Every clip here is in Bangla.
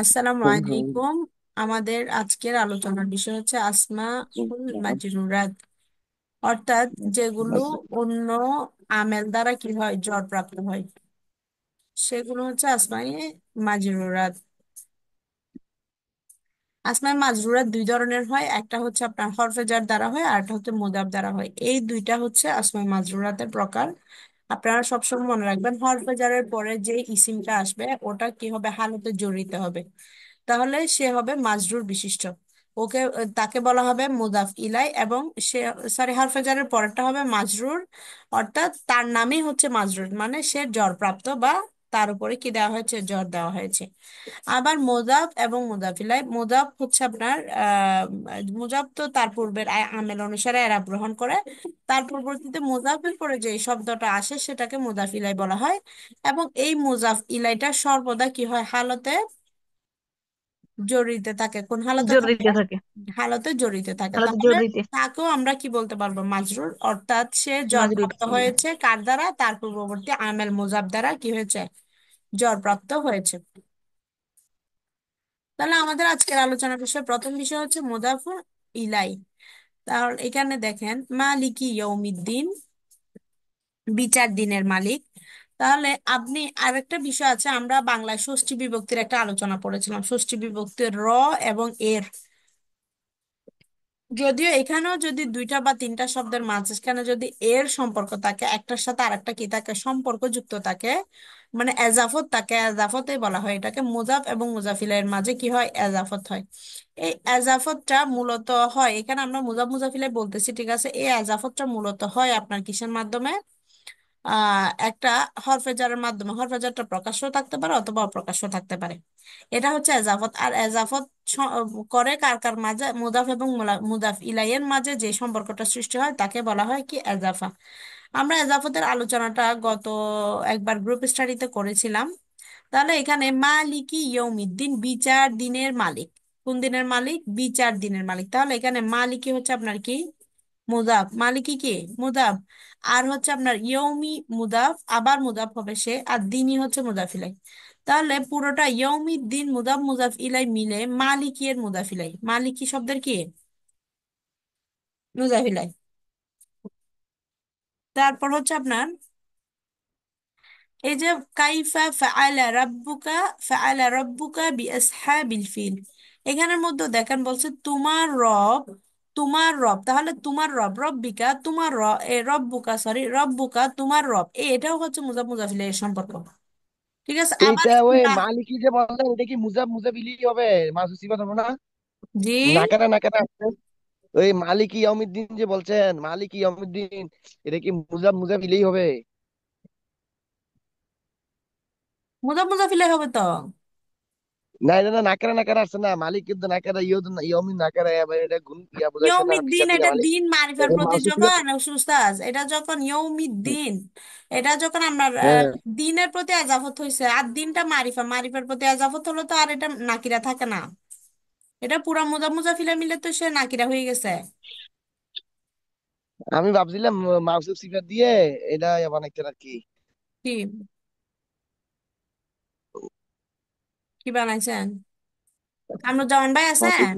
আসসালামু হুম হুম। আলাইকুম। আমাদের আজকের আলোচনার বিষয় হচ্ছে আসমা উল মাজরুরাত, অর্থাৎ যেগুলো অন্য আমেল দ্বারা কি হয়, জ্বর প্রাপ্ত হয়, সেগুলো হচ্ছে আসমাই মাজরুরাত। আসমাই মাজরুরাত দুই ধরনের হয়, একটা হচ্ছে আপনার হরফে জার দ্বারা হয়, আর একটা হচ্ছে মুদাফ দ্বারা হয়। এই দুইটা হচ্ছে আসমাই মাজরুরাতের প্রকার। আপনারা সবসময় মনে রাখবেন, হরফে জারের পরে যে ইসিমটা আসবে ওটা কি হবে, হালতে জড়িত হবে, তাহলে সে হবে মাজরুর বিশিষ্ট। ওকে, তাকে বলা হবে মুদাফ ইলাই, এবং সে, সরি, হরফে জারের পরেরটা হবে মাজরুর, অর্থাৎ তার নামই হচ্ছে মাজরুর, মানে সে জ্বর প্রাপ্ত বা তার উপরে কি দেওয়া হয়েছে, জ্বর দেওয়া হয়েছে। আবার মোজাফ এবং মুদাফিলাই, মোজাফ হচ্ছে আপনার মুজাফ তো তার পূর্বের আমেল অনুসারে এরা গ্রহণ করে, তার পরবর্তীতে মুজাফের পরে যে শব্দটা আসে সেটাকে মুদাফিলাই বলা হয়। এবং এই মুজাফ ইলাইটা সর্বদা কি হয়, হালতে জড়িত থাকে। কোন হালতে জোর থাকে? দিতে থাকে। হালতে জড়িত থাকে। তাহলে তো তাহলে জোর দিতে তাকেও আমরা কি বলতে পারবো, মাজরুর, অর্থাৎ সে মাজরুর। জ্বরপ্রাপ্ত হয়েছে কার দ্বারা, তার পূর্ববর্তী আমেল মুজাফ দ্বারা কি হয়েছে, জ্বরপ্রাপ্ত হয়েছে। তাহলে আমাদের আজকের আলোচনার বিষয়, প্রথম বিষয় হচ্ছে মুদাফুর ইলাই। তাহলে এখানে দেখেন, মালিকি ইয়াউমিদ্দিন, বিচার দিনের মালিক। তাহলে আপনি, আরেকটা বিষয় আছে, আমরা বাংলায় ষষ্ঠী বিভক্তির একটা আলোচনা করেছিলাম, ষষ্ঠী বিভক্তির র এবং এর। যদিও এখানেও যদি দুইটা বা তিনটা শব্দের মাঝখানে যদি এর সম্পর্ক থাকে, একটার সাথে আরেকটা কি থাকে, সম্পর্ক যুক্ত থাকে, মানে এজাফত থাকে, এজাফতে বলা হয় এটাকে। মুজাফ এবং মুজাফিলের মাঝে কি হয়, এজাফত হয়। এই এজাফতটা মূলত হয়, এখানে আমরা মুজাফ মুজাফিলাই বলতেছি, ঠিক আছে, এই এজাফতটা মূলত হয় আপনার কিসের মাধ্যমে, একটা হরফে জারের মাধ্যমে। হরফে জারটা প্রকাশ্য থাকতে পারে অথবা অপ্রকাশ্য থাকতে পারে। এটা হচ্ছে এজাফত। আর এজাফত করে কার কার মাঝে, মুদাফ এবং মুদাফ ইলাইয়ের মাঝে যে সম্পর্কটা সৃষ্টি হয় তাকে বলা হয় কি, এজাফা। আমরা এজাফতের আলোচনাটা গত একবার গ্রুপ স্টাডিতে করেছিলাম। তাহলে এখানে মালিকি ইয়ৌমিদ্দিন, বিচার দিনের মালিক। কোন দিনের মালিক? বিচার দিনের মালিক। তাহলে এখানে মালিকি হচ্ছে আপনার কি, মুদাফ, মালিকি কি, মুদাফ। আর হচ্ছে আপনার ইয়ৌমি মুদাফ, আবার মুদাফ হবে সে, আর দিনই হচ্ছে মুদাফ ইলাই। তাহলে পুরোটা ইয়ৌমি দিন মুদাফ মুদাফ ইলাই মিলে মালিকি এর মুদাফ ইলাই, মালিকি শব্দের কি, মুদাফ ইলাই। তারপর হচ্ছে আপনার এই যে কাইফা ফাআলা রাব্বুকা, ফাআলা রাব্বুকা বিআসহাবিল ফিল। এখানের মধ্যে দেখেন বলছে তোমার রব, তোমার রব। তাহলে তোমার রব, রব্বিকা তোমার রব, রব্বুকা, সরি, রব্বুকা তোমার রব, এটাও হচ্ছে মুজাফ মুজাফিল এর সম্পর্ক। ঠিক আছে, আবার এইটা এই যে ওই মালিকি যে বললেন এটা কি মুজাব মুজাবিলি হবে? মাসুদ সিফাত হবে না? জি, নাকারা নাকারা আছে। ওই মালিকি ইয়াউমিদ্দিন যে বলছেন, মালিকি ইয়াউমিদ্দিন, এটা কি মুজাব মুজাবিলি হবে? মুজাফ মুজাফিলে হবে তো। না এটা না, নাকারা নাকারা আছে না, মালিক কিন্তু নাকারা, ইয়াউমিন নাকারা, এবার এটা গুণ ইয়া বোঝাচ্ছে না, ইয়ৌমিদ্দিন, বিচার দিনে এটা মালিক। দিন মারিফার প্রতি মাসুদ সিফাত। যখন উস্তাজ, এটা যখন ইয়ৌমিদ্দিন, এটা যখন আমরা হ্যাঁ। দিনের প্রতি এজাফত হয়েছে, আর দিনটা মারিফা, মারিফার প্রতি এজাফত হলো, তো আর এটা নাকিরা থাকে না। এটা পুরা মুজা মুজাফিলা মিলে তো সে নাকিরা হয়ে গেছে। আমি ভাবছিলাম মাসুদ সিফাত দিয়ে এটা ইয়া বানাইতেন আর কি। কি, কি বানাইছেন? কামরুজ্জামান ভাই আছেন?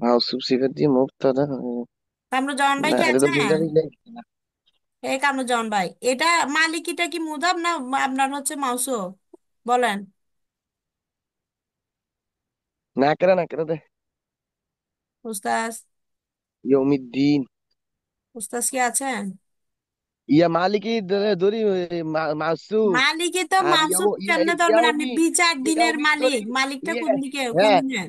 মাসুদ সিফাত দিয়ে মুক্তাদা। কামরুজ্জামান ভাই না কি এটা তো আছেন? বুঝারই না। এই কামরুজ্জামান ভাই, এটা মালিকিটা কি মুজাব না আপনার হচ্ছে মাউসু, বলেন। নাকারা নাকারা দে। উস্তাজ, ইয়ৌমিদ্দিন। উস্তাজ কি আছেন? ইয়া মালিকি ধরি মাসুদ। মালিকই তো আর মাসুদ কেমনে ধরবেন আপনি, ইয়াউমি, বিচার দিনের ইয়াউমি ধরি। মালিক, মালিকটা ইয়ে, কোন দিকে, কোন হ্যাঁ, দিনে?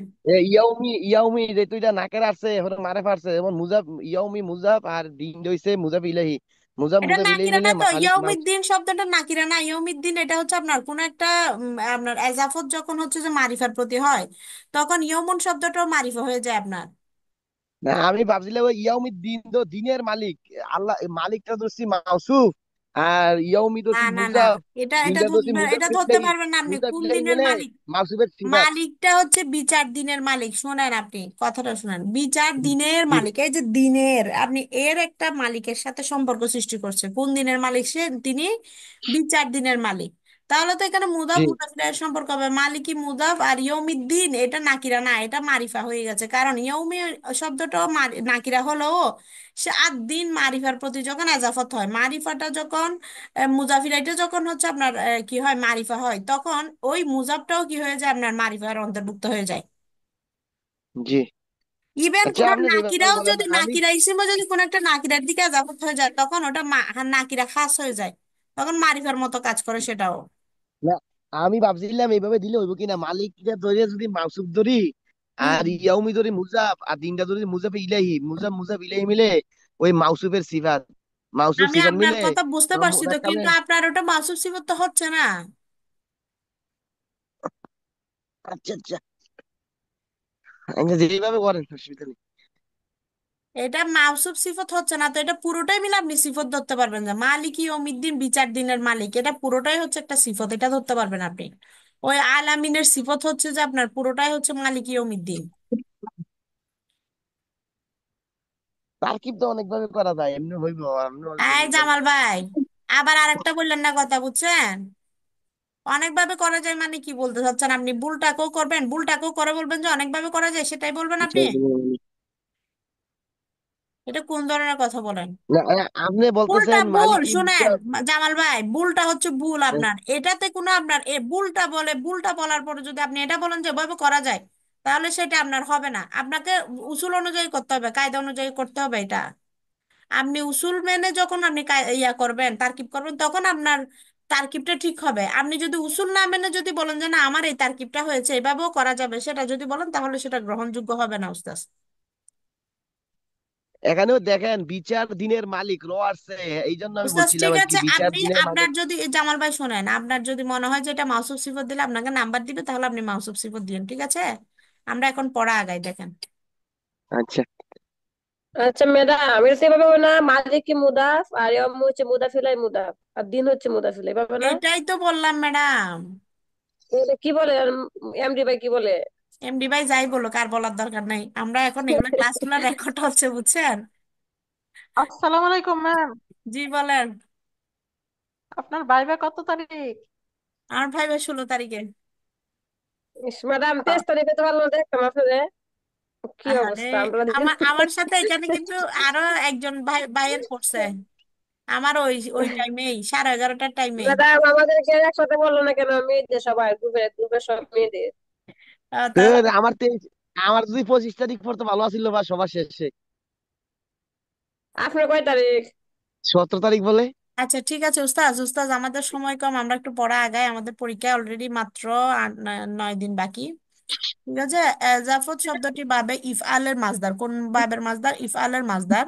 ইয়াউমি ইয়াউমি যে তুইটা নাকের আসছে এখন মারে ফারছে যেমন মুজাব, ইয়াউমি মুজাব আর দিন হইছে মুজাব ইলাহি। মুজাব এটা মুজাব ইলাহি নাকিরা মিলে না তো, মালিক মাসুদ। ইয়ৌমিদ্দিন শব্দটা নাকিরা না, ইয়ৌমিদ্দিন এটা হচ্ছে আপনার কোন একটা আপনার এজাফত যখন হচ্ছে যে মারিফার প্রতি হয়, তখন ইয়মুন শব্দটাও মারিফা হয়ে যায় আপনার। না আমি ভাবছিলাম ওই ইয়াউমি দিন তো দিনের মালিক, আল্লাহ মালিকটা ধরছি মাসুফ, আর ইয়াউমি না ধরছি না না, মুজাব। এটা এটা দিনটা ধরছি এটা মুজাব ধরতে ইলাহি। পারবেন না আপনি, মুজাব কোন ইলাহি দিনের মিলে মালিক? মাসুফের সিফাত। মালিকটা হচ্ছে বিচার দিনের মালিক, শোনেন আপনি কথাটা শুনেন, বিচার দিনের মালিক, এই যে দিনের, আপনি এর একটা মালিকের সাথে সম্পর্ক সৃষ্টি করছে, কোন দিনের মালিক সে, তিনি বিচার দিনের মালিক। তাহলে তো এখানে মুদাফ জি মুদাফিলের সম্পর্ক হবে মালিকি মুদাফ, আর ইয়ৌমিদ্দিন এটা নাকিরা না, এটা মারিফা হয়ে গেছে, কারণ ইয়ৌমি শব্দটাও নাকিরা হলেও সে আর দিন মারিফার প্রতি যখন এজাফত হয়, মারিফাটা যখন মুজাফির এটা যখন হচ্ছে আপনার কি হয় মারিফা হয়, তখন ওই মুজাফটাও কি হয়ে যায় আপনার মারিফার অন্তর্ভুক্ত হয়ে যায়। জি। ইভেন আচ্ছা কোন আপনি যেভাবে নাকিরাও বলেন যদি আমি, নাকিরা ইসিমও যদি কোন একটা নাকিরার দিকে এজাফত হয়ে যায়, তখন ওটা নাকিরা খাস হয়ে যায়, তখন মারিফার মতো কাজ করে সেটাও। না আমি ভাবছিলাম এইভাবে দিলে হইব কিনা, মালিক ধরে যদি মাউসুফ ধরি হুম। আর ইয়াউমি ধরি মুজাফ আর দিনটা ধরি মুজাফ ইলাহি, মুজাফ মুজাফ ইলাহি মিলে ওই মাউসুফের সিফাত, মাউসুফ আমি সিফাত আপনার মিলে কথা বুঝতে তো পারছি তো, মোরাক্কাবে। কিন্তু আপনার ওটা মাসুব সিফত তো হচ্ছে না। আচ্ছা আচ্ছা, আচ্ছা, যেভাবে করেন অসুবিধা নেই। এটা মাউসুব সিফত হচ্ছে না, তো এটা পুরোটাই মিলে আপনি সিফত ধরতে পারবেন, যে মালিক ইয়াউমিদ্দিন বিচার দিনের মালিক, এটা পুরোটাই হচ্ছে একটা সিফত, এটা ধরতে পারবেন আপনি। ওই আলামিনের সিফত হচ্ছে যে আপনার পুরোটাই হচ্ছে মালিক ইয়াউমিদ্দিন। তারকিব তো অনেকভাবে করা যায়, এমনি হইব, এমনি হইলে এই বুঝলাম না। জামাল ভাই, আবার আরেকটা বললেন না কথা, বুঝছেন? অনেকভাবে করা যায় মানে কি বলতে চাচ্ছেন আপনি? বুলটাকেও করবেন, বুলটাকেও করে বলবেন যে অনেকভাবে করা যায়, সেটাই বলবেন আপনি? এটা কোন ধরনের কথা বলেন? না আপনি বুলটা বলতেছেন ভুল, মালিকি শুনেন মুজাফ। জামাল ভাই, বুলটা হচ্ছে ভুল আপনার, এটাতে কোনো আপনার বুলটা বলে, বুলটা বলার পরে যদি আপনি এটা বলেন যে এভাবে করা যায়, তাহলে সেটা আপনার হবে না, আপনাকে উসুল অনুযায়ী করতে হবে, কায়দা অনুযায়ী করতে হবে এটা। আপনি উসুল মেনে যখন আপনি ইয়া করবেন, তারকিব করবেন, তখন আপনার তারকিবটা ঠিক হবে। আপনি যদি উসুল না মেনে যদি বলেন যে না আমার এই তারকিবটা হয়েছে এভাবেও করা যাবে, সেটা যদি বলেন, তাহলে সেটা গ্রহণযোগ্য হবে না উস্তাদ। এখানেও দেখেন বিচার দিনের মালিক র আসছে, এই জন্য আমি উস্তাদ বলছিলাম ঠিক আর কি আছে, বিচার আপনি দিনের আপনার মালিক। যদি জামাল ভাই শোনেন, আপনার যদি মনে হয় যে এটা মাউসুফ সিফত দিলে আপনাকে নাম্বার দিবে, তাহলে আপনি মাউসুফ সিফত দিন, ঠিক আছে? আমরা এখন পড়া আগাই, দেখেন। আচ্ছা আচ্ছা ম্যাডাম, এটা এভাবে হবে না, মালিক কি মুদাফ আর ইয়ম হচ্ছে মুদাফিলাই মুদাফ আর দিন হচ্ছে মুদাফিলাই, এভাবে না? এটাই তো বললাম ম্যাডাম। এটা কি বলে এমডি ভাই, কি বলে? এমডি ভাই যাই বলো, কার বলার দরকার নাই, আমরা এখন এগুলো ক্লাসগুলো রেকর্ড হচ্ছে, বুঝছেন? আসসালামু আলাইকুম ম্যাম। জি বলেন। আপনার ভাইবা কত তারিখ? আমার ভাই 16 তারিখে। ইস ম্যাডাম, 23 তারিখে তো ভালো দেখতাম আপনারে। কি আরে, অবস্থা আমরা আমার আমার সাথে এখানে কিন্তু আরো একজন ভাই ভাইয়ের পড়ছে, আমার ওই ওই টাইমেই 11:30টার টাইমেই। ম্যাডাম আমাদেরকে একসাথে বললো না কেন? মেয়েদের সবাই গ্রুপে গ্রুপে সব মেয়েদের। তাহলে আমার 23, আমার যদি 25 তারিখ পড়তে ভালো আছিল বা সবার শেষে। আপনার কয় তারিখ? 17 তারিখ বলে। আচ্ছা ঠিক আছে উস্তাজ, উস্তাজ আমাদের সময় কম, আমরা একটু পড়া আগাই, আমাদের পরীক্ষা অলরেডি মাত্র 9 দিন বাকি। ঠিক আছে। এজাফত শব্দটি বাবে ইফআলের মাজদার, কোন বাবের মাজদার? ইফআলের মাজদার।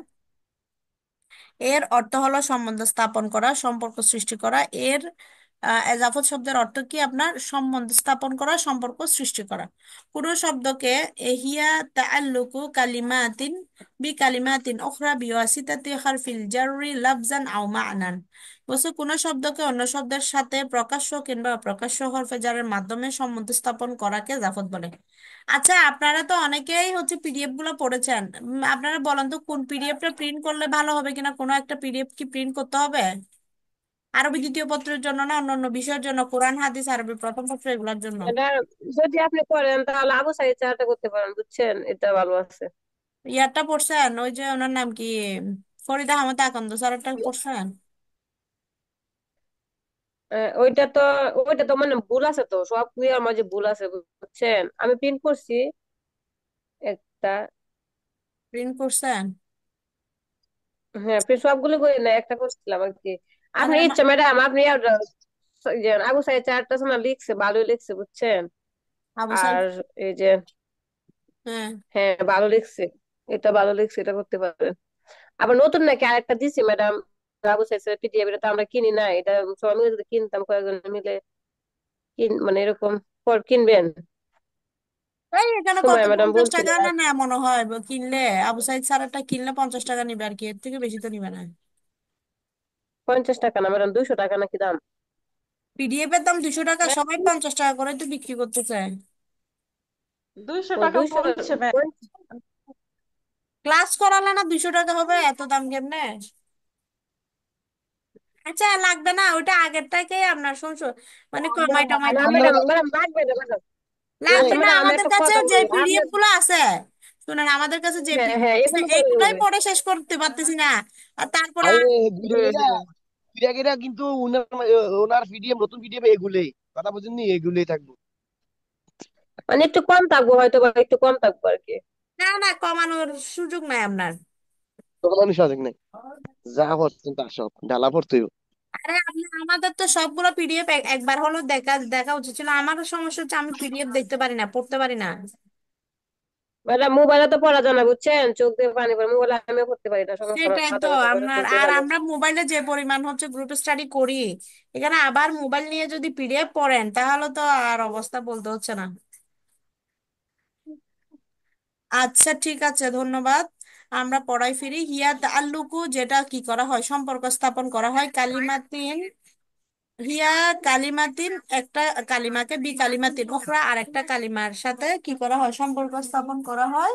এর অর্থ হলো সম্বন্ধ স্থাপন করা, সম্পর্ক সৃষ্টি করা। এর এজাফত শব্দের অর্থ কি আপনার? সম্বন্ধ স্থাপন করা, সম্পর্ক সৃষ্টি করা। পুরো শব্দকে এহিয়া তাআল্লুকু কালিমাতিন বি কালিমাতিন উখরা বিওয়াসিতাতি হারফিল জাররি লাফজান আও মা'নান। বলছে কোন শব্দকে অন্য শব্দের সাথে প্রকাশ্য কিংবা অপ্রকাশ্য হরফে জারের মাধ্যমে সম্বন্ধ স্থাপন করাকে জাফত বলে। আচ্ছা, আপনারা তো অনেকেই হচ্ছে পিডিএফ গুলো পড়েছেন, আপনারা বলেন তো কোন পিডিএফটা প্রিন্ট করলে ভালো হবে কিনা, কোনো একটা পিডিএফ কি প্রিন্ট করতে হবে? আরবি দ্বিতীয় পত্রের জন্য না অন্য অন্য বিষয়ের জন্য? কোরআন হাদিস আরবি প্রথম পত্র এগুলোর জন্য? ম্যাডাম যদি আপনি করেন তাহলে আবু সাইদ চাটা করতে পারেন, বুঝছেন? এটা ভালো আছে। ইয়ারটা পড়ছেন, ওই যে ওনার নাম কি, ফরিদ আহমেদ আকন্দ স্যারটা পড়ছেন? ওইটা তো মানে ভুল আছে, তো সব ক্রিয়ার মাঝে ভুল আছে, বুঝছেন? আমি প্রিন্ট করছি একটা। প্রিন্ট করছেন? হ্যাঁ, প্রিন্ট সবগুলো করি না, একটা করছিলাম আর কি। আরে আপনি ইচ্ছা ম্যাডাম, আপনি আবু সাইদ চারটা শোনা লিখছে, ভালোই লিখছে, বুঝছেন? আবু সাইদ। আর এই যে, হ্যাঁ। হ্যাঁ ভালো লিখছে, এটা ভালো লিখছে, এটা করতে পারেন। আবার নতুন নাকি আরেকটা দিছি ম্যাডাম, আবু সাইদ পিডিএফ, এটা তো আমরা কিনি না, এটা সবাই মিলে যদি কিনতাম, কয়েকজন মিলে মানে এরকম কিনবেন। এই এখানে কত, সময় ম্যাডাম 50 টাকা বলছিলেন। না না মনে হয় কিনলে, আবু সাইদ স্যারটা কিনলে 50 টাকা নিবে আর কি, এর থেকে বেশি তো নিবে না। 50 টাকা না ম্যাডাম, 200 টাকা নাকি দাম? পিডিএফ এর দাম 200 টাকা, সবাই 50 টাকা করে তো বিক্রি করতেছে। 200 টাকা 200? বলছে ম্যাম। ক্লাস করালে না 200 টাকা হবে, এত দাম কেমনে? আচ্ছা লাগবে না, ওটা আগেরটাকে আপনার শুনছো মানে কমাই টমাই না দিবে। আমরা ম্যাডাম, ম্যাডাম লাগবে না ম্যাডাম। লাগবে আচ্ছা না, ম্যাডাম, আমি আমাদের একটা কাছে কথা যে বলি পিডিএফ আপনার। গুলো আছে, শুনেন আমাদের কাছে যে হ্যাঁ পিডিএফ হ্যাঁ, আছে এগুলো করে এগুলোই হবে। পড়ে শেষ করতে পারতেছি না। আর তারপরে আরে হুম গুড়াগেরা হুম। গুড়াগেরা কিন্তু ওনার পিডিএফ, নতুন পিডিএফ এগুলোই, কথা বুঝেননি, এগুলোই থাকবো। মানে একটু কম থাকবো হয়তো, বা একটু কম থাকবো আর কি। না না, কমানোর সুযোগ নাই আপনার। তখন মানুষ সঠিক নাই, যা হচ্ছে তা সব ঢালা পড়তে হইব। আরে আপনি, আমাদের তো সবগুলো পিডিএফ একবার হলো দেখা দেখা উচিত ছিল। আমারও সমস্যা হচ্ছে আমি পিডিএফ দেখতে পারি না, পড়তে পারি না। ম্যাডাম মোবাইলে তো পড়া যায় না বুঝছেন, চোখ দিয়ে পানি পড়ে, মোবাইলে আমিও করতে পারি না, সমস্যা সেটাই মাথা তো ব্যথা করে, আপনার। চোখ দিয়ে আর পানি। আমরা মোবাইলে যে পরিমাণ হচ্ছে গ্রুপ স্টাডি করি, এখানে আবার মোবাইল নিয়ে যদি পিডিএফ পড়েন তাহলে তো আর অবস্থা বলতে হচ্ছে না। আচ্ছা ঠিক আছে, ধন্যবাদ। আমরা পড়াই ফিরি। হিয়া তাআল্লুকু, যেটা কি করা হয়, সম্পর্ক স্থাপন করা হয়। কালিমাতিন, হিয়া কালিমাতিন, একটা কালিমাকে বি কালিমাতিন উখরা, আর একটা কালিমার সাথে কি করা হয়, সম্পর্ক স্থাপন করা হয়।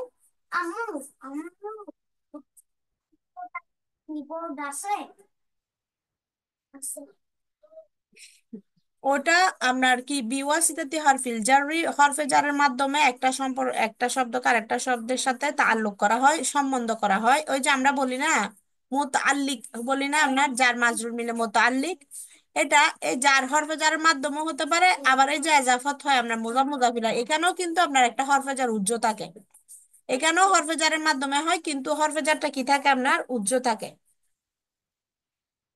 ওটা আপনার কি বিওয়াসিতাতি হরফিল জাররি, হরফে জারের মাধ্যমে একটা সম্পর্ক, একটা শব্দকে আরেকটা শব্দের সাথে তাআল্লুক করা হয়, সম্বন্ধ করা হয়। ওই যে আমরা বলি না মুতাআল্লিক, বলি না আপনার জার মাজরুর মিলে মুতাআল্লিক। এটা এই জার হরফে জারের মাধ্যমে হতে পারে, আবার এই যে এজাফত হয় আমরা মুজাফ মুজাফিলা, এখানেও কিন্তু আপনার একটা হরফে জার উজ্জ থাকে। এখানেও হরফে জারের মাধ্যমে হয়, কিন্তু হরফে জারটা কি থাকে আপনার উজ্জ থাকে।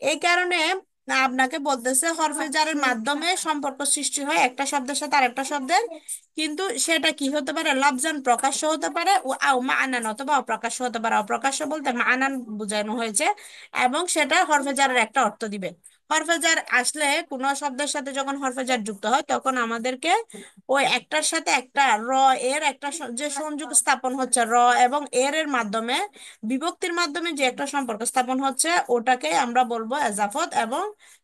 এই কারণে আপনাকে বলতেছে হরফে জারের মাধ্যমে সম্পর্ক সৃষ্টি হয় একটা শব্দের সাথে আরেকটা শব্দের, কিন্তু সেটা কি হতে পারে, লাফজান প্রকাশ্য হতে পারে, ও আও মাআনান, অথবা অপ্রকাশ্য হতে পারে। অপ্রকাশ্য বলতে মাআনান বোঝানো হয়েছে, এবং সেটা হরফে জারের একটা অর্থ দিবে। হরফে জার আসলে কোন শব্দের সাথে যখন হরফে জার যুক্ত হয় তখন আমাদেরকে ওই একটার সাথে একটা এর একটা যে সংযোগ স্থাপন হচ্ছে এবং এর মাধ্যমে, বিভক্তির মাধ্যমে যে একটা সম্পর্ক স্থাপন হচ্ছে, ওটাকে আমরা বলবো এজাফত। এবং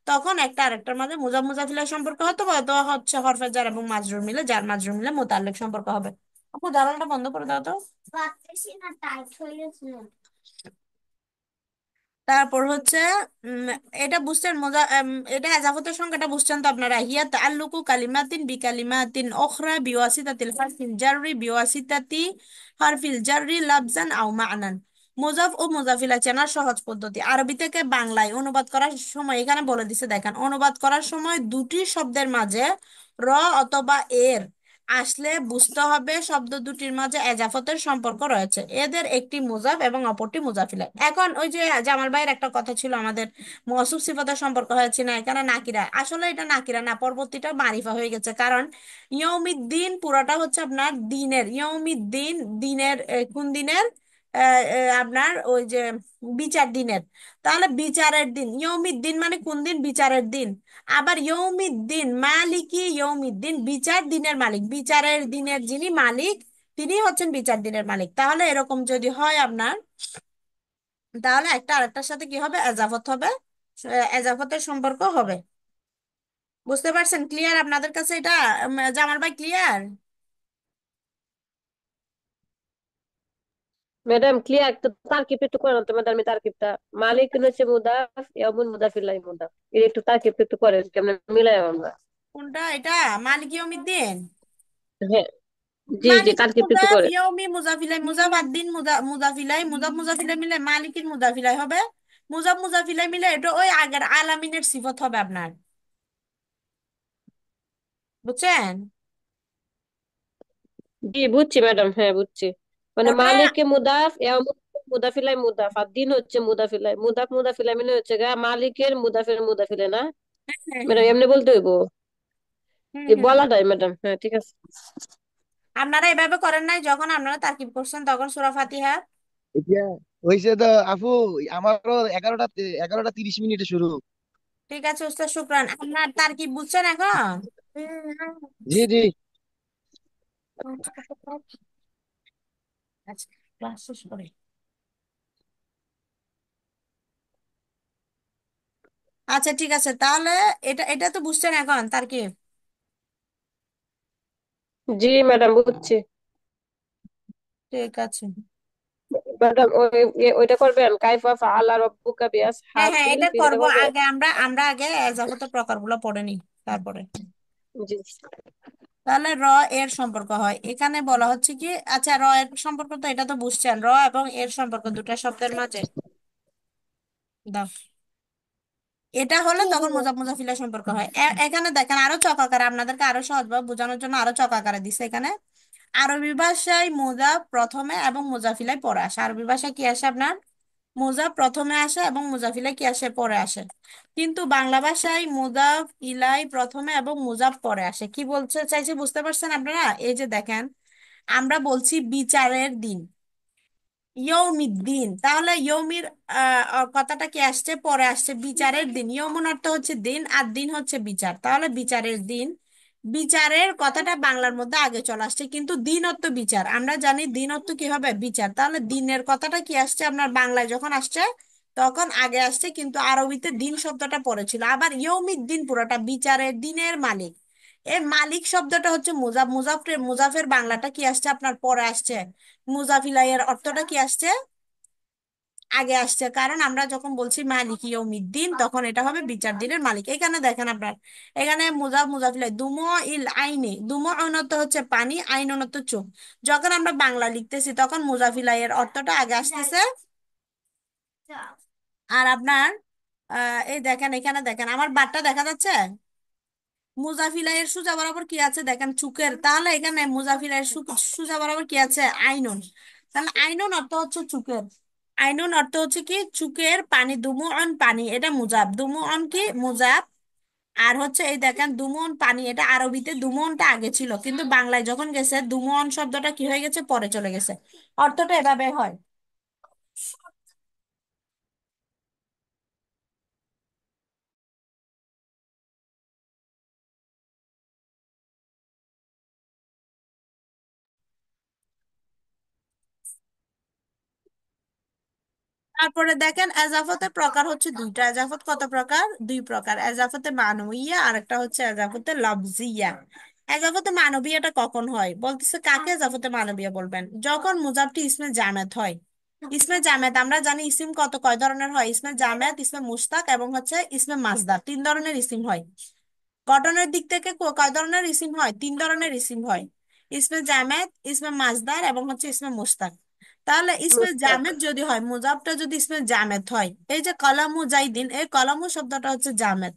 তখন একটা আরেকটার মাঝে মুজাফ মুজাফিলের সম্পর্ক হতে পারে, তো হচ্ছে হরফে জার এবং মাজরুর মিলে, যার মাজরুর মিলে মোতাল্লিক সম্পর্ক হবে। আপু জানালাটা বন্ধ করে দাও তো। তারপর হচ্ছে উম, এটা বুঝছেন এটা এজাফতের সংখ্যাটা বুঝছেন তো আপনারা। হিয়া তাআল্লুকু কালিমাতিন বিকালিমাতিন উখরা বিওয়াসিতাতিল হারফিল জাররি, বিওয়াসিতাতি হারফিল জাররি লাফজান আও মা'নান। মুজাফ ও মুজাফিলা চেনার সহজ পদ্ধতি, আরবি থেকে বাংলায় অনুবাদ করার সময় এখানে বলে দিছে, দেখেন। অনুবাদ করার সময় দুটি শব্দের মাঝে র অথবা এর আসলে বুঝতে হবে শব্দ দুটির মাঝে এজাফতের সম্পর্ক রয়েছে, এদের একটি মুজাফ এবং অপরটি মুজাফিলা। এখন ওই যে জামাল ভাইয়ের একটা কথা ছিল, আমাদের মওসুফ সিফাতের সম্পর্ক হয়েছে না, এখানে নাকিরা, আসলে এটা নাকিরা না, পরবর্তীটা মারিফা হয়ে গেছে। কারণ ইয়ৌমিদ্দিন পুরাটা হচ্ছে আপনার দিনের, ইয়ৌমিদ্দিন দিনের, কোন দিনের, আপনার ওই যে বিচার দিনের। তাহলে বিচারের দিন, ইয়ৌমিদ্দিন মানে কোন দিন, বিচারের দিন। আবার ইয়ৌমিদ্দিন মালিকি ইয়ৌমিদ্দিন, বিচার দিনের মালিক, বিচারের দিনের যিনি মালিক তিনি হচ্ছেন বিচার দিনের মালিক। তাহলে এরকম যদি হয় আপনার, তাহলে একটা আরেকটার সাথে কি হবে, এজাফত হবে, এজাফতের সম্পর্ক হবে। বুঝতে পারছেন? ক্লিয়ার আপনাদের কাছে এটা? জামাল ভাই ক্লিয়ার? ম্যাডাম ক্লিয়ার, তো তারকিব একটু করেন তো ম্যাডাম, তারকিবটা। মালিক হচ্ছে মুদাফ, ইয়ামুন মুদাফিল্লাহি মুদাফ, এর একটু তারকিব একটু করেন কেমন মিলাই আমরা। কোনটা এটা? মালিক ইয়ৌমিদ্দিন, হ্যাঁ, জি জি, মালিক তারকিব একটু মুজাফ, করেন। ইয়ৌমি মুজাফিলাই, মুজাফ আদ-দিন মুজাফিলাই, মুজাফ মুজাফিলাই মিলে মালিকিন মুজাফিলাই হবে। মুজাফ মুজাফিলাই মিলে এটা ওই আগের আলামিনের সিফত হবে আপনার। বুঝছেন? জি বুঝছি ম্যাডাম, হ্যাঁ বুঝছি। মানে ওটা মালিককে মুদাফ, ইয়ামুন মুদাফিলাই মুদাফ, আর দিন হচ্ছে মুদাফিলাই, মুদাফ মুদাফিলাই মানে হচ্ছে গা মালিকের মুদাফের মুদাফিলে না। হ্যাঁ হ্যাঁ ম্যাডাম হ্যাঁ। এমনি বলতে হইব, হুম যে হুম বলা হুম। যায় ম্যাডাম, হ্যাঁ ঠিক আছে। আপনারা এভাবে করেন নাই যখন আপনারা তারকিব করছেন তখন সূরা ফাতিহা? এতিয়া হয়েছে তো আপু, আমারও 11টা 30 মিনিটে শুরু। ঠিক আছে উস্তাদ, শুক্রান। আপনার তারকিব বুঝছেন এখন? জি জি। আচ্ছা, ক্লাস শেষ করে। আচ্ছা ঠিক আছে, তাহলে এটা এটা তো বুঝছেন এখন তারকিব? জি ম্যাডাম বুঝছি। ঠিক আছে। ম্যাডাম ওইটা করবেন, কাইফা ফাআলা রাব্বুকা হ্যাঁ হ্যাঁ, বিআসহাবিল এটা ফিল, এটা করব। করবেন। আগে আমরা আগে এজাফতের প্রকারগুলো পড়ে নিই তারপরে। জি। তাহলে র এর সম্পর্ক হয়, এখানে বলা হচ্ছে কি, আচ্ছা র এর সম্পর্ক তো এটা তো বুঝছেন, র এবং এর সম্পর্ক দুটা শব্দের মাঝে দাও, এটা হলে তখন মুজাফ মুজাফিলের সম্পর্ক হয়। এখানে দেখেন আরো চক আকারে, আপনাদেরকে আরো সহজভাবে বোঝানোর জন্য আরো চক আকারে দিছে এখানে। আরবি ভাষায় মুজাফ প্রথমে এবং মুজাফিলাই পরে আসে। আরবি ভাষায় কি আসে আপনার, মুজাফ প্রথমে আসে এবং মুজাফিলাই কি আসে, পরে আসে। কিন্তু বাংলা ভাষায় মুজাফ ইলাই প্রথমে এবং মুজাফ পরে আসে। কি বলতে চাইছে বুঝতে পারছেন আপনারা? এই যে দেখেন, আমরা বলছি বিচারের দিন, ইয়ৌমিদ্দিন, তাহলে ইয়ৌমির কথাটা কি আসছে, পরে আসছে। বিচারের দিন, ইয়মুন অর্থ হচ্ছে দিন, আর দিন হচ্ছে বিচার, তাহলে বিচারের দিন। বিচারের কথাটা বাংলার মধ্যে আগে চলে আসছে, কিন্তু দিন অর্থ বিচার, আমরা জানি দিন অর্থ কি হবে, বিচার। তাহলে দিনের কথাটা কি আসছে আপনার বাংলায় যখন আসছে তখন আগে আসছে, কিন্তু আরবিতে দিন শব্দটা পরে ছিল। আবার ইয়ৌমিদ্দিন পুরোটা বিচারের দিনের মালিক, এই মালিক শব্দটা হচ্ছে মুজাফ, মুজাফের বাংলাটা কি আসছে আপনার পরে আসছে। মুজাফিলাইয়ের অর্থটা কি আসছে, আগে আসছে। কারণ আমরা যখন বলছি মালিক ইয়াউমিদ্দিন তখন এটা হবে বিচার দিনের মালিক। এখানে দেখেন আপনার, এখানে মুজাফিলাই দুমো ইল আইনি, দুমো অনত হচ্ছে পানি, আইন অনত চোখ। যখন আমরা বাংলা লিখতেছি তখন মুজাফিলাইয়ের অর্থটা আগে আসতেছে। আর আপনার এই দেখেন, এখানে দেখেন আমার বারটা দেখা যাচ্ছে, মুজাফিলাইয়ের সুজা বরাবর কি আছে দেখেন, চুকের। তাহলে এখানে মুজাফিলাইয়ের সুজা বরাবর কি আছে, আইনুন। তাহলে আইনুন অর্থ হচ্ছে চুকের, আইনুন অর্থ হচ্ছে কি চুকের পানি, দুমুঅন পানি, এটা মুজাব, দুমুঅন কি মুজাব। আর হচ্ছে এই দেখেন দুমুঅন পানি, এটা আরবিতে দুমুঅনটা আগে ছিল, কিন্তু বাংলায় যখন গেছে দুমুঅন শব্দটা কি হয়ে গেছে, পরে চলে গেছে। অর্থটা এভাবে হয়। তারপরে দেখেন এজাফতের প্রকার হচ্ছে দুইটা। এজাফত কত প্রকার, দুই প্রকার, এজাফতে মানবিয়া আর একটা হচ্ছে এজাফতে লফজিয়া। এজাফতে মানবিয়াটা কখন হয় বলতেছে, কাকে এজাফতে মানবিয়া বলবেন, যখন মুজাফটি ইসমে জামেদ হয়। ইসমে জামেদ আমরা জানি ইসিম কয় ধরনের হয়, ইসমে জামেদ, ইসমে মুশতাক এবং হচ্ছে ইসমে মাসদার, তিন ধরনের ইসিম হয়। গঠনের দিক থেকে কয় ধরনের ইসিম হয়, তিন ধরনের ইসিম হয়, ইসমে জামেদ, ইসমে মাসদার এবং হচ্ছে ইসমে মুশতাক। তাহলে ইসমে মুস্তাক। জামেদ যদি হয়, মুজাফটা যদি ইসমে জামেদ হয়, এই যে কলামু জাইদিন, এই কলামু শব্দটা হচ্ছে জামেদ।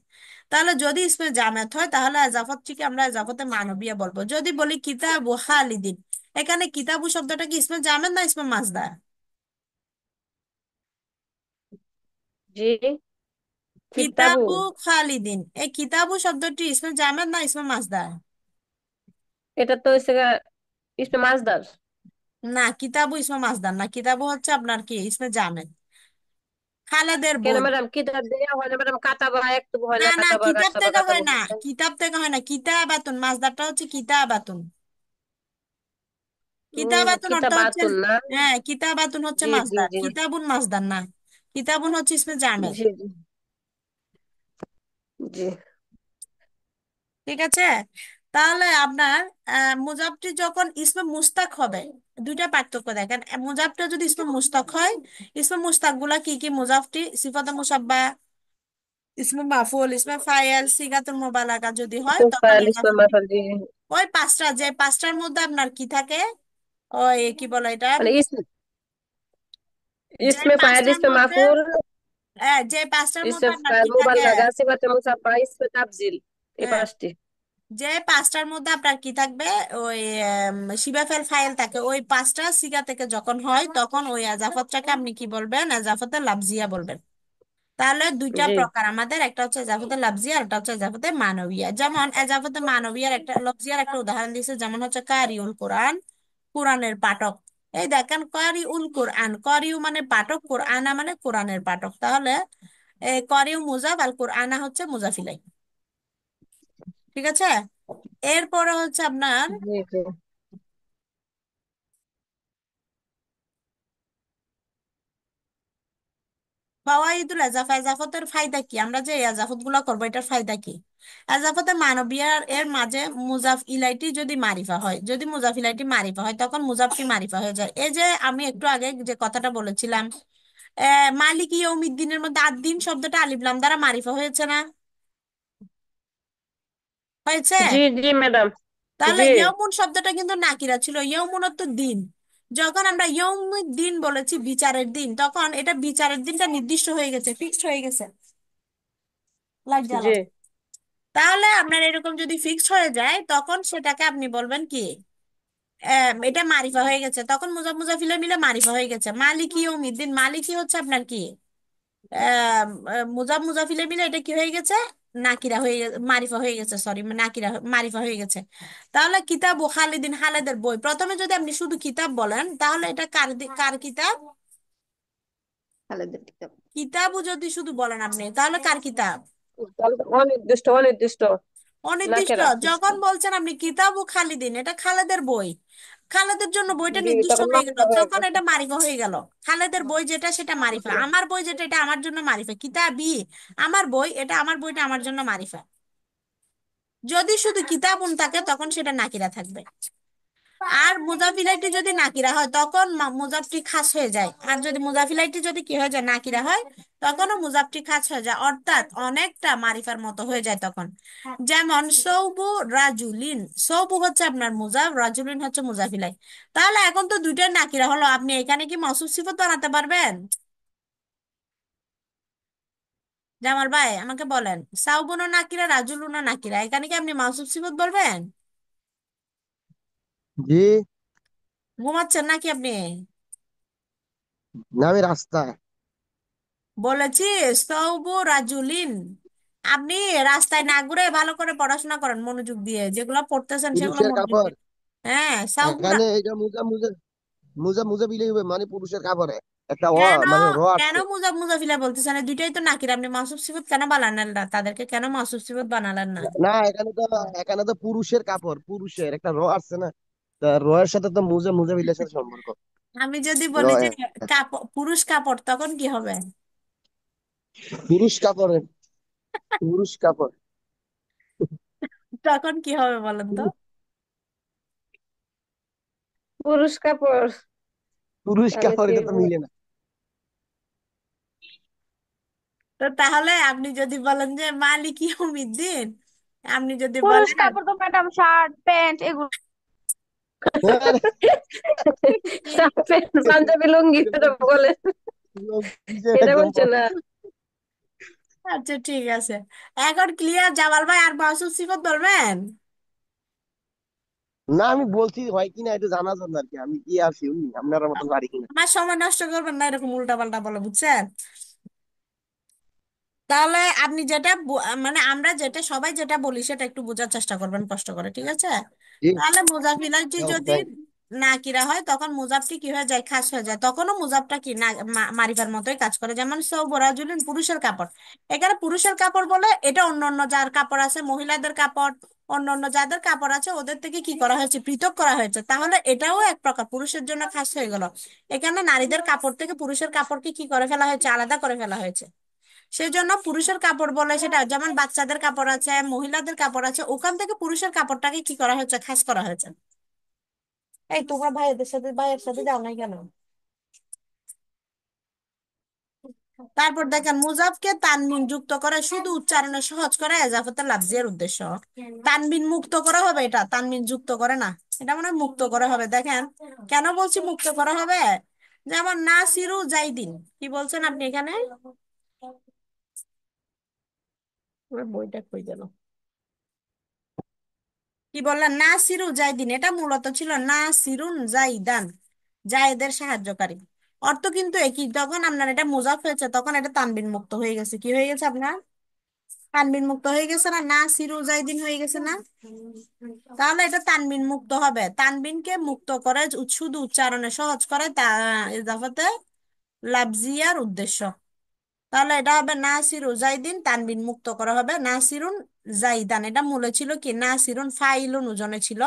তাহলে যদি ইসমে জামেদ হয় তাহলে এজাফতটিকে আমরা এজাফতে মানবিয়া বলবো। যদি বলি কিতাবু খালিদিন, এখানে কিতাবু শব্দটা কি ইসমে জামেদ না ইসমে মাসদার? জি। কিতাবু। কিতাবু খালিদিন, এই কিতাবু শব্দটি ইসমে জামেদ না ইসমে মাসদার? এটা তো হচ্ছে ইসমে মাসদার। না, কিতাবু ইসমে মাসদার না, কিতাবু হচ্ছে আপনার কি ইসমে জামেদ, খালেদের কেন বই। ম্যাডাম, কিতাব দেওয়া হয় না ম্যাডাম, কাতাবা একটু হয় না না, না, কাতাবা কিতাব কাতাবা থেকে হয় কাতাবা না, হয় না? কিতাব থেকে হয় না, কিতাবাতুন, মাসদারটা হচ্ছে কিতাবাতুন। কিতাবাতুন অর্থ হচ্ছে, কিতাবাতুন না? হ্যাঁ কিতাবাতুন হচ্ছে জি জি মাসদার, জি। কিতাবুন মাসদার না, কিতাবুন হচ্ছে ইসমে জামেদ। জি জি জি। ঠিক আছে। তাহলে আপনার মুজাফটি যখন ইসমে মুস্তাক হবে, দুইটা পার্থক্য দেখেন। মুজাফটা যদি ইসমে মুস্তাক হয়, ইসমে মুস্তাক গুলা কি কি, মুজাফটি সিফাতে মুসাব্বা, ইসমে মাফুল, ইসমে ফাইল, সিগাতুল মুবালাগা যদি হয় ইসমে তখন ফাইল, ইসমে এজাফতি, মাফাল, জি। ওই পাঁচটা, যে পাঁচটার মধ্যে আপনার কি থাকে, ওই কি বলে এটা, মানে যে ইসমে ফাইল, পাঁচটার ইসমে মধ্যে, মাফুল, যে পাঁচটার মধ্যে ইসমে আপনার ফাইল, কি থাকে, মুবাল্লাগা, সিফাতে মুসাফফা, ইসমে তাফজিল, এই হ্যাঁ পাঁচটি। যে পাঁচটার মধ্যে আপনার কি থাকবে, ওই শিবা ফেল ফাইল থাকে, ওই পাঁচটা সিগা থেকে যখন হয় তখন ওই এজাফতটাকে আপনি কি বলবেন, এজাফতে লাফজিয়া বলবেন। তাহলে দুইটা জি প্রকার আমাদের, একটা হচ্ছে এজাফতে লাফজিয়া আর একটা হচ্ছে এজাফতে মানবিয়া। যেমন এজাফতে মানবিয়ার একটা, লফজিয়ার একটা উদাহরণ দিয়েছে, যেমন হচ্ছে কারিউল কোরআন, কোরআনের পাঠক। এই দেখেন কারিউল কোরআন, কারিউ মানে পাঠক, কোরআনা মানে কোরআনের পাঠক। তাহলে এই কারিউ মুজাফ আর কোরআনা হচ্ছে মুজাফিলাই। ঠিক আছে। এরপরে হচ্ছে আপনার জি জি। ফাওয়াইদুল এজাফা, এজাফতের ফায়দা কি, আমরা যে এজাফত গুলা করবো এটার ফায়দা কি? এজাফতে মানবিয়ার এর মাঝে মুজাফ ইলাইটি যদি মারিফা হয়, যদি মুজাফ ইলাইটি মারিফা হয়, তখন মুজাফটি মারিফা হয়ে যায়। এই যে আমি একটু আগে যে কথাটা বলেছিলাম, মালিক ইয়ৌমিদ্দিনের মধ্যে আদ-দিন শব্দটা আলিফ লাম দ্বারা মারিফা হয়েছে না? হয়েছে। জি জি ম্যাডাম। তাহলে জি ইয়মুন শব্দটা কিন্তু নাকিরা ছিল, ইয়মুন তো দিন। যখন আমরা ইয়মুদ দিন বলেছি বিচারের দিন, তখন এটা বিচারের দিনটা নির্দিষ্ট হয়ে গেছে, ফিক্সড হয়ে গেছে। লাইট জ্বালাও। জি তাহলে আপনার এরকম যদি ফিক্সড হয়ে যায়, তখন সেটাকে আপনি বলবেন কি, এটা মারিফা হয়ে গেছে, তখন মুজাফ মুজাফিলে মিলে মারিফা হয়ে গেছে। মালিকি ইয়ৌমিদ্দিন, মালিকি হচ্ছে আপনার কি, মুজাফ মুজাফিলে মিলে এটা কি হয়ে গেছে, নাকিরা হয়ে মারিফা হয়ে গেছে, সরি, নাকিরা মারিফা হয়ে গেছে। তাহলে কিতাব ও খালিদিন, খালেদের বই, প্রথমে যদি আপনি শুধু কিতাব বলেন, তাহলে এটা কার কিতাব? খালেদের কিতাব। কিতাবও যদি শুধু বলেন আপনি, তাহলে কার কিতাব? তাহলে তো অনির্দিষ্ট অনির্দিষ্ট। অনির্দিষ্ট। নাকেরা। যখন বলছেন আপনি কিতাব ও খালিদিন, এটা খালেদের বই, খালেদের জন্য বইটা জি নির্দিষ্ট তখন হয়ে গেল, নাকেরা হয়ে তখন গেছে। এটা মারিফা হয়ে গেল। খালেদের বই যেটা, সেটা মারিফা। আমার বই যেটা, এটা আমার জন্য মারিফা। কিতাবি, আমার বই, এটা আমার বইটা আমার জন্য মারিফা। যদি শুধু কিতাবুন থাকে, তখন সেটা নাকিরা থাকবে। আর মুজাফিলাইটি যদি নাকিরা হয়, তখন মুজাফটি খাস হয়ে যায়। আর যদি মুজাফিলাইটি যদি কি হয়ে যায়, নাকিরা হয়, তখনও মুজাফটি খাস হয়ে যায়, অর্থাৎ অনেকটা মারিফার মতো হয়ে যায় তখন। যেমন সৌবু রাজুলিন, সৌবু হচ্ছে আপনার মুজাফ, রাজুলিন হচ্ছে মুজাফিলাই। তাহলে এখন তো দুইটাই নাকিরা হলো, আপনি এখানে কি মওসুফ সিফত বানাতে পারবেন? জামাল ভাই আমাকে বলেন, সাউবুনও নাকিরা, রাজুলুনও নাকিরা, এখানে কি আপনি মওসুফ সিফত বলবেন? জি। ঘুমাচ্ছেন নাকি আপনি? না, আমি রাস্তায়। বলেছি সৌবু রাজুলিন। আপনি রাস্তায় না ঘুরে ভালো করে পড়াশোনা করেন, মনোযোগ দিয়ে যেগুলো পড়তেছেন সেগুলো পুরুষের মনোযোগ কাপড়। দিয়ে। হ্যাঁ, সৌবু এখানে এটা মুজা মুজা মুজা মুজা বিলে মানে পুরুষের কাপড়ে একটা কেন, মানে কেন আছে। মুজাফিলা বলতেছেন? এই দুইটাই তো নাকির, আপনি মাসুফ সিফত কেন বানালেন না? তাদেরকে কেন মাসুফ সিফত বানালেন না? না, এখানে তো পুরুষের কাপড়, পুরুষের একটা এর আছে না, তা এর সাথে তো মুজা মুজা বিলের সাথে সম্পর্ক। আমি যদি র বলি যে এর। কাপড়, পুরুষ কাপড়, তখন কি হবে? পুরুষ কাপড়, পুরুষ কাপড়। তখন কি হবে বলেন তো? পুরুষ কাপড়। পুরুষ তাহলে কাপড়, কি এটা তো মিলে না। তো তাহলে আপনি যদি বলেন যে মালিক ইয়াউমিদ্দিন, আপনি যদি পুরুষ বলেন কাপড় তো ম্যাডাম শার্ট প্যান্ট এগুলো। হ্যাঁ, শার্ট প্যান্ট পাঞ্জাবি লুঙ্গি এটা এটা বলে। কিসের এটা একদম বলছে না। আচ্ছা ঠিক আছে, এখন ক্লিয়ার জামাল ভাই? আর মাসুদ সিফত বলবেন? না, আমি বলছি হয় কিনা এটা জানার জন্য আর কি, আমি কি আছি আপনার মতন পারি কিনা। আমার সময় নষ্ট করবেন না এরকম উল্টা পাল্টা বলে, বুঝছেন? তাহলে আপনি যেটা মানে আমরা যেটা সবাই যেটা বলি, সেটা একটু বোঝার চেষ্টা করবেন কষ্ট করে, ঠিক আছে? জি। তাহলে মুজাফিলাটি যদি থ্যাংক। নাকিরা হয়, তখন মুজাফটি কি হয়ে যায়, খাস হয়ে যায়। তখনও মুজাফটা কি না, মারিফার মতোই কাজ করে। যেমন সৌবরাজুলিন, পুরুষের কাপড়, এখানে পুরুষের কাপড় বলে, এটা অন্য অন্য যার কাপড় আছে, মহিলাদের কাপড়, অন্য অন্য যাদের কাপড় আছে, ওদের থেকে কি করা হয়েছে, পৃথক করা হয়েছে। তাহলে এটাও এক প্রকার পুরুষের জন্য খাস হয়ে গেল। এখানে নারীদের কাপড় থেকে পুরুষের কাপড়কে কি করে ফেলা হয়েছে, আলাদা করে ফেলা হয়েছে। সেজন্য পুরুষের কাপড় বলে, সেটা যেমন বাচ্চাদের কাপড় আছে, মহিলাদের কাপড় আছে, ওখান থেকে পুরুষের কাপড়টাকে কি করা হয়েছে, খাস করা হয়েছে। এই তোমরা ভাইয়ের সাথে যাও নাই কেন? তারপর দেখেন, মুজাফকে তানবিন যুক্ত করে শুধু উচ্চারণে সহজ করে এজাফতে লাফজিয়ার উদ্দেশ্য। তানবিন মুক্ত করা হবে, এটা তানবিন যুক্ত করে না, এটা মনে হয় মুক্ত করা হবে। দেখেন কেন বলছি মুক্ত করা হবে। যেমন নাসিরু জাইদিন, কি বলছেন আপনি এখানে? ওর বইটা কই গেল? কি বললেন, নাসিরু জাইদিন, এটা মূলত ছিল নাসিরুন জাইদান, জায়েদের সাহায্যকারী। অর্থ কিন্তু একই। তখন আপনার এটা মুজাফ হয়েছে, তখন এটা তানবিন মুক্ত হয়ে গেছে। কি হয়ে গেছে আপনার? তানবিন মুক্ত হয়ে গেছে না, নাসিরু জাইদিন হয়ে গেছে না? তাহলে এটা তানবিন মুক্ত হবে। তানবিনকে মুক্ত করে শুধু উচ্চারণে সহজ করে, তা ইজাফাতে লাফজিয়ার উদ্দেশ্য। তাহলে এটা হবে নাসিরু জাইদিন, তানবিন মুক্ত করা হবে নাসিরুন জাইদান। এটা মূলে ছিল কি, নাসিরুন ফাইলুন ওজনে ছিল।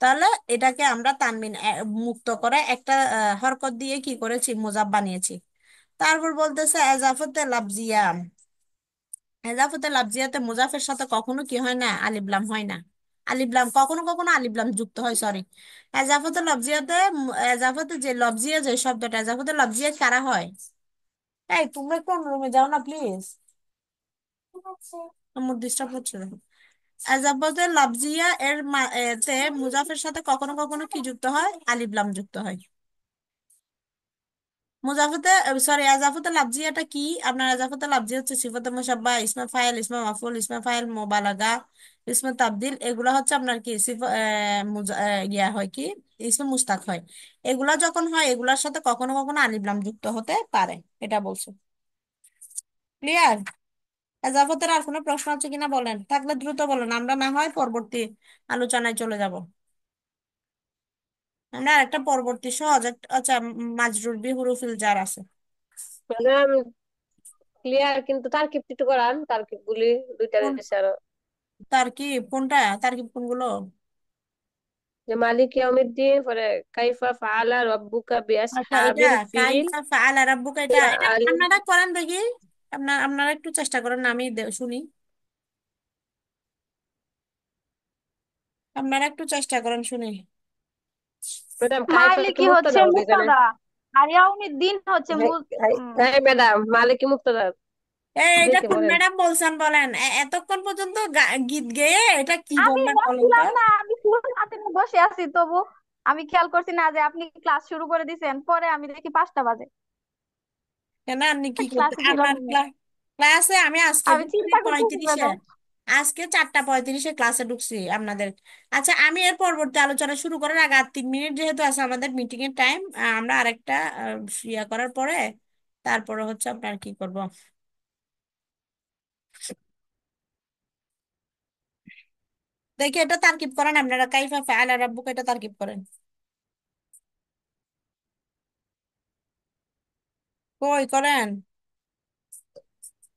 তাহলে এটাকে আমরা তানবিন মুক্ত করে একটা হরকত দিয়ে কি করেছি, মুজাব বানিয়েছি। তারপর বলতেছে এজাফতে লাফজিয়া, এজাফতে লাফজিয়াতে মুজাফের সাথে কখনো কি হয় না, আলিফলাম হয় না। আলিফলাম কখনো কখনো আলিফলাম যুক্ত হয়, সরি। এজাফতে লফজিয়াতে এজাফতে যে লফজিয়া যে শব্দটা, এজাফতে লফজিয়া কারা হয়? এই তোমরা একটু অন্য রুমে যাও না প্লিজ, আমার ডিস্টার্ব হচ্ছে। এজাফতে লফজিয়া এতে মুজাফের সাথে কখনো কখনো কি যুক্ত হয়, আলিফলাম যুক্ত হয়। মুজাফতে সরি এজাফতে লাফজিয়াটা কি? আপনার এজাফতে লাফজিয়া হচ্ছে সিফাতে মুসাব্বা, ইসমে ফাইল, ইসমে মাফুল, ইসমে ফাইল মোবালাগা, ইসমে তাবদিল, এগুলা হচ্ছে আপনার কি ইয়া হয় কি, ইসমে মুস্তাক হয়। এগুলা যখন হয় এগুলার সাথে কখনো কখনো আলিফ লাম যুক্ত হতে পারে, এটা বলছো। ক্লিয়ার? এজাফতের আর কোনো প্রশ্ন আছে কিনা বলেন, থাকলে দ্রুত বলেন, আমরা না হয় পরবর্তী আলোচনায় চলে যাব। আমরা একটা পরবর্তী সহজ আচ্ছা, মাজরুর বি হুরুফিল জার আছে। ম্যাডাম ক্লিয়ার, কিন্তু তারকিব একটু করান, তারকিব গুলি দুইটা কোন রয়েছে আরো। তারকিব কোনটা, তারকিব কোনগুলো? যে মালিক ইয়াউমিদ্দিন, পরে কাইফা ফাআলা রাব্বুকা আচ্ছা, এটা বিআসহাবিল ফিল, কাইফা ফাআলা রাব্বুকা, এটা এটা আলিম। আপনারা করেন দেখি। আপনারা একটু চেষ্টা করেন না, আমি শুনি। আপনারা একটু চেষ্টা করেন, শুনি। ম্যাডাম কাইফা মাইলি কি কি হচ্ছে মুক্তাদা হবে এখানে? মুক্তাদা, আর ইয়াউমিদ্দিন হচ্ছে হ্যাঁ, হ্যাঁ, উম, হ্যাঁ ম্যাডাম, মালিক কি মুক্তাদা? এটা দেখে কোন বলেন। ম্যাডাম বলছেন বলেন? এতক্ষণ পর্যন্ত গীত গেয়ে এটা কি আমি বললেন বলেন তো। বলছিলাম না, আমি ফুল হাতে নিয়ে বসে আছি, তবু আমি খেয়াল করছি না যে আপনি ক্লাস শুরু করে দিয়েছেন, পরে আমি দেখি 5টা বাজে। কেন, আপনি কি করতে ক্লাসে ছিলাম আপনার না। ক্লাসে আমি আজকে আমি ঢুকছি চিন্তা করতেছি 35-এ, ম্যাডাম। আজকে 4টা 35-এ ক্লাসে ঢুকছি আপনাদের। আচ্ছা, আমি এর পরবর্তী আলোচনা শুরু করার আগে আর 3 মিনিট যেহেতু আছে আমাদের মিটিং এর টাইম, আমরা আরেকটা ইয়া করার পরে তারপরে হচ্ছে আপনার কি করব। দেখি এটা তারকিব করেন আপনারা, কাইফা ফাআলা রাব্বুকা এটা তারকিব করেন। কই করেন?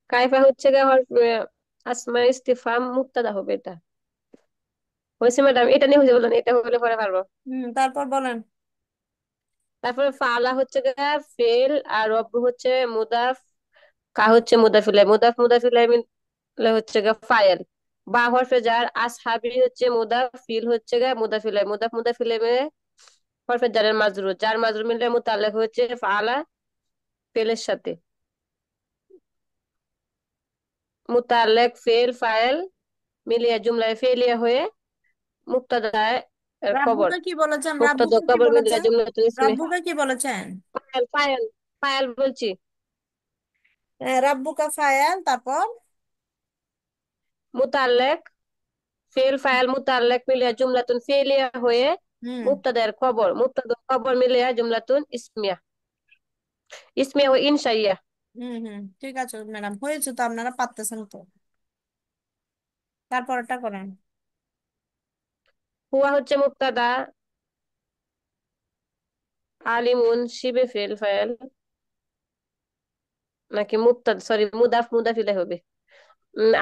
কাইফা হচ্ছে গিয়ে আমার আসমা ইস্তিফহাম মুক্তাদা হবে এটা। হয়েছে ম্যাডাম, এটা নিয়ে হয়েছে, বলুন এটা হলে পরে পারবো। তারপর বলেন। তারপরে ফালা হচ্ছে গিয়ে ফেল, আর রব হচ্ছে মুদাফ, কা হচ্ছে মুদাফিলাই, মুদাফ মুদাফিলাই মিলে হচ্ছে গিয়ে ফাইল। বা হরফে জার, আসহাবি হচ্ছে মুদাফ, ফিল হচ্ছে গিয়ে মুদাফিলাই, মুদাফ মুদাফিলাই মিলে হরফে জারের মাজরুর, জার মাজরুর মিলে মুতাল্লাক হচ্ছে ফালা, ফেলের সাথে। মুতাল্লাক ফেল ফাইল মিলিয়ে জুমলায় ফেলিয়া হয়ে মুক্তাদা এর খবর, রাব্বুকে কি বলেছেন, মুক্তাদা রাব্বুকে কি খবর মিলিয়ে বলেছেন? জুমলাতুল ইসমি। রাব্বুকে কি বলেছেন? ফাইল ফাইল ফাইল বলছি। রাব্বুকা ফায়াল, তারপর? মুতাল্লাক ফেল ফাইল মুতাল্লাক মিলিয়ে জুমলাতুন ফেলিয়া হয়ে হুম মুক্তাদার খবর, মুক্তাদা খবর মিলিয়ে জুমলাতুন ইসমিয়া, ইসমিয়া ও ইনশাইয়া। হুম হুম, ঠিক আছে ম্যাডাম, হয়েছে তো, আপনারা পারতেছেন তো। তারপরটা করেন। হুয়া হচ্ছে মুক্তাদা, আলিমুন শিবে ফেল ফাইল, নাকি মুক্তাদা, সরি মুদাফ মুদাফিলে হবে।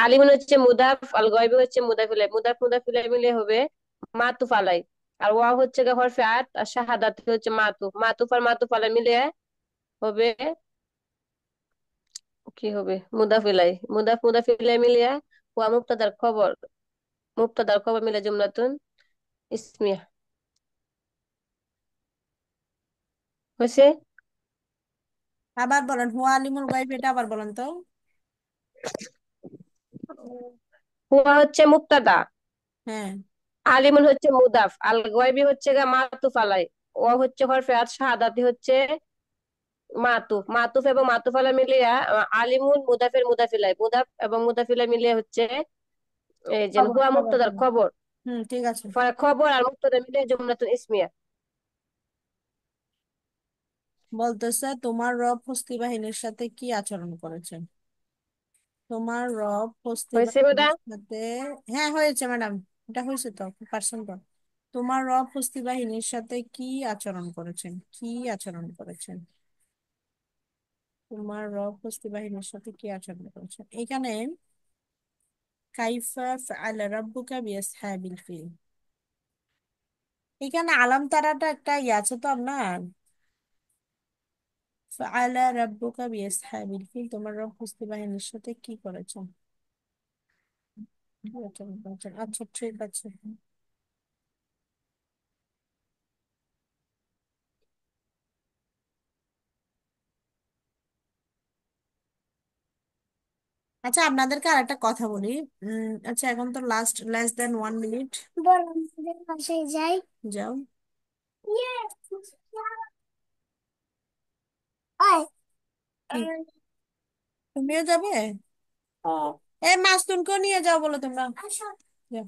আলিমুন হচ্ছে মুদাফ, আল গায়বি হচ্ছে মুদাফিলে, মুদাফ মুদাফিলে মিলে হবে মাতুফ আলাই। আর ওয়া হচ্ছে গা হরফে আত, আর শাহাদাত হচ্ছে মাতুফ, মাতুফ আর মাতুফ আলাই মিলে হবে কি হবে, মুদাফিলাই, মুদাফ মুদাফিলাই মিলিয়ে ওয়া মুক্তাদার খবর, মুক্তাদার খবর মিলে জুমলাতুন ইসমিয়া। হয়েছে? আবার বলেন, হুয়া আলিমুল গায়ব, এটা আবার বলেন তো। হুয়া হচ্ছে মুক্তাদা, হ্যাঁ। আলিমুন হচ্ছে মুদাফ, আল গায়বি হচ্ছে গা মাতুফ আলাই, ওয়া হচ্ছে হরফে আত, শাহাদাতি হচ্ছে মাতুফ, মাতুফ এবং মাতুফ আলাই মিলিয়া আলিমুন মুদাফের মুদাফিলাই, মুদাফ এবং মুদাফিলাই মিলিয়ে হচ্ছে এই যে খবর হুয়া খবর মুক্তাদার খবর। খবর, ঠিক আছে। খবর আর মুক্তাদা মিলিয়ে জুমলাতুন ইসমিয়া। বলতেছে তোমার রব হস্তি বাহিনীর সাথে কি আচরণ করেছেন? তোমার রব হস্তি হয়েছে বাহিনীর ম্যাডাম? সাথে, হ্যাঁ হয়েছে ম্যাডাম, এটা হয়েছে তো, পার্সেন্ট তো। তোমার রব হস্তি বাহিনীর সাথে কি আচরণ করেছেন, কি আচরণ করেছেন? তোমার রব হস্তি বাহিনীর সাথে কি আচরণ করেছেন, এখানে কাইফা ফাআলা রাব্বুকা বিআসহাবিল ফিল, এখানে আলাম তারাটা একটা ইয়ে আছে তো আপনার, ফাআলা রাব্বুকা বিআসহাবিল ফিল, তোমার রব হস্তি বাহিনীর সাথে কি করেছেন। আচ্ছা আচ্ছা, ঠিক আছে। আচ্ছা, আপনাদেরকে আর একটা কথা বলি। আচ্ছা, এখন তো লাস্ট লেস দেন 1 মিনিট। বলো, আমাদের বাসায় যাই। যাও। কি? তুমিও যাবে? ও, এই মাস্তুনকেও নিয়ে যাও বলো তোমরা। যাও।